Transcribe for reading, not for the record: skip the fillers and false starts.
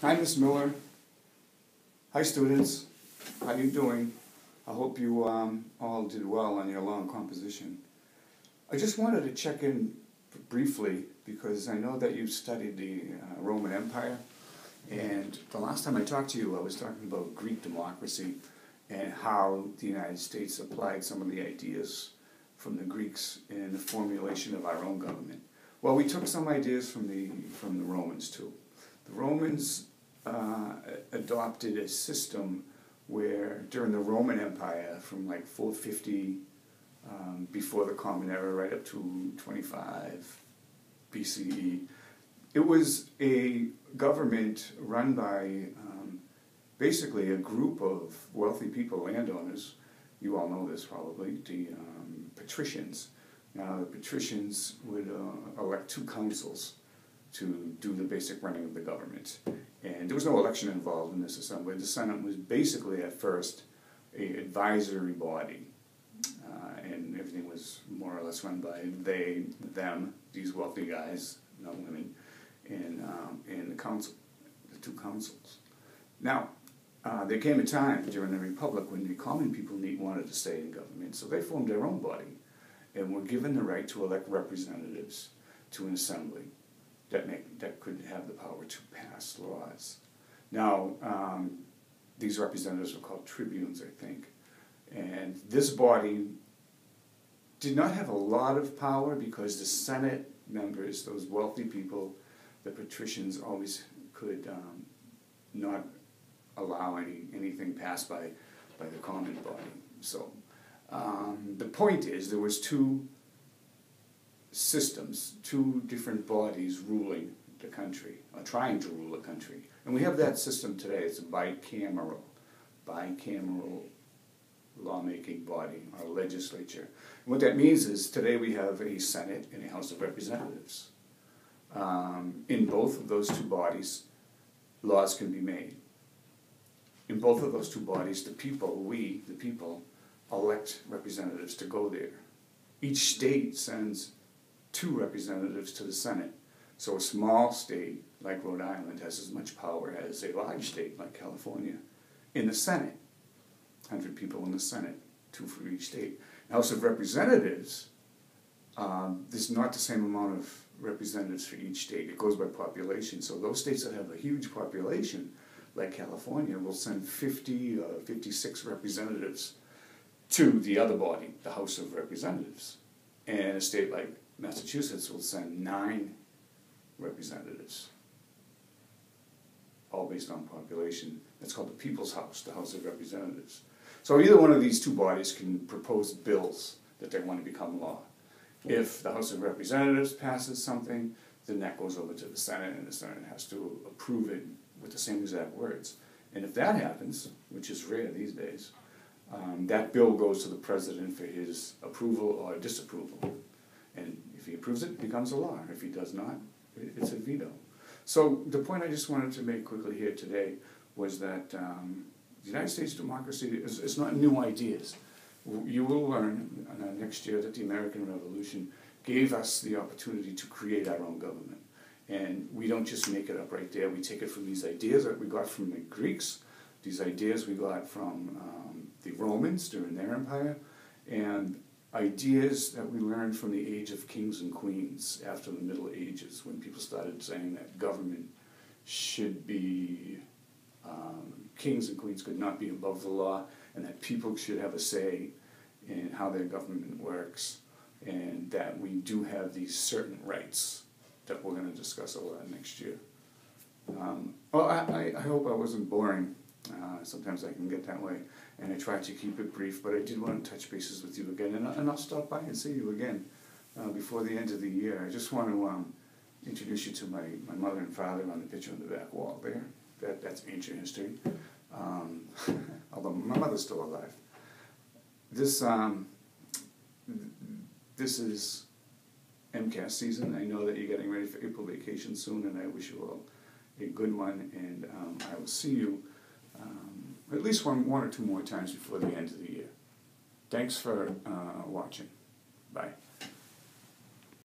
Hi, Miss Miller. Hi, students. How you doing? I hope you all did well on your long composition. I just wanted to check in briefly because I know that you studied the Roman Empire, and the last time I talked to you I was talking about Greek democracy and how the United States applied some of the ideas from the Greeks in the formulation of our own government. Well, we took some ideas from the Romans too. The Romans adopted a system where during the Roman Empire, from like 450 before the Common Era right up to 25 BCE, it was a government run by basically a group of wealthy people, landowners. You all know this probably, the patricians. Now the patricians would elect two consuls to do the basic running of the government. And there was no election involved in this assembly. The Senate was basically at first an advisory body, and everything was more or less run by they, them, these wealthy guys, no women, and the council, the two consuls. Now, there came a time during the Republic when the common people wanted to stay in government, so they formed their own body and were given the right to elect representatives to an assembly that could have the power to pass laws. Now, these representatives were called tribunes, I think, and this body did not have a lot of power because the Senate members, those wealthy people, the patricians, always could not allow anything passed by the common body. So the point is there was two systems, two different bodies ruling the country, or trying to rule the country. And we have that system today. It's a bicameral lawmaking body, our legislature. And what that means is today we have a Senate and a House of Representatives. In both of those two bodies, laws can be made. In both of those two bodies, the people, the people, elect representatives to go there. Each state sends two representatives to the Senate. So a small state like Rhode Island has as much power as a large state like California in the Senate. 100 people in the Senate, 2 for each state. House of Representatives, there's not the same amount of representatives for each state. It goes by population. So those states that have a huge population, like California, will send 50 or 56 representatives to the other body, the House of Representatives. And a state like Massachusetts will send 9 representatives, all based on population. That's called the People's House, the House of Representatives. So either one of these two bodies can propose bills that they want to become law. If the House of Representatives passes something, then that goes over to the Senate, and the Senate has to approve it with the same exact words. And if that happens, which is rare these days, that bill goes to the president for his approval or disapproval. And if he approves it, it becomes a law. If he does not, it's a veto. So the point I just wanted to make quickly here today was that the United States democracy is not new ideas. You will learn next year that the American Revolution gave us the opportunity to create our own government. And we don't just make it up right there. We take it from these ideas that we got from the Greeks, these ideas we got from the Romans during their empire, and ideas that we learned from the age of kings and queens after the Middle Ages, when people started saying that government should be, kings and queens could not be above the law, and that people should have a say in how their government works, and that we do have these certain rights that we're going to discuss a lot next year. Well, I hope I wasn't boring. Sometimes I can get that way, and I try to keep it brief, but I did want to touch bases with you again, and I'll stop by and see you again before the end of the year. I just want to introduce you to my mother and father on the picture on the back wall there. That's ancient history, although my mother's still alive. This is MCAS season. I know that you're getting ready for April vacation soon, and I wish you all a good one, and I will see you at least one or two more times before the end of the year. Thanks for watching. Bye.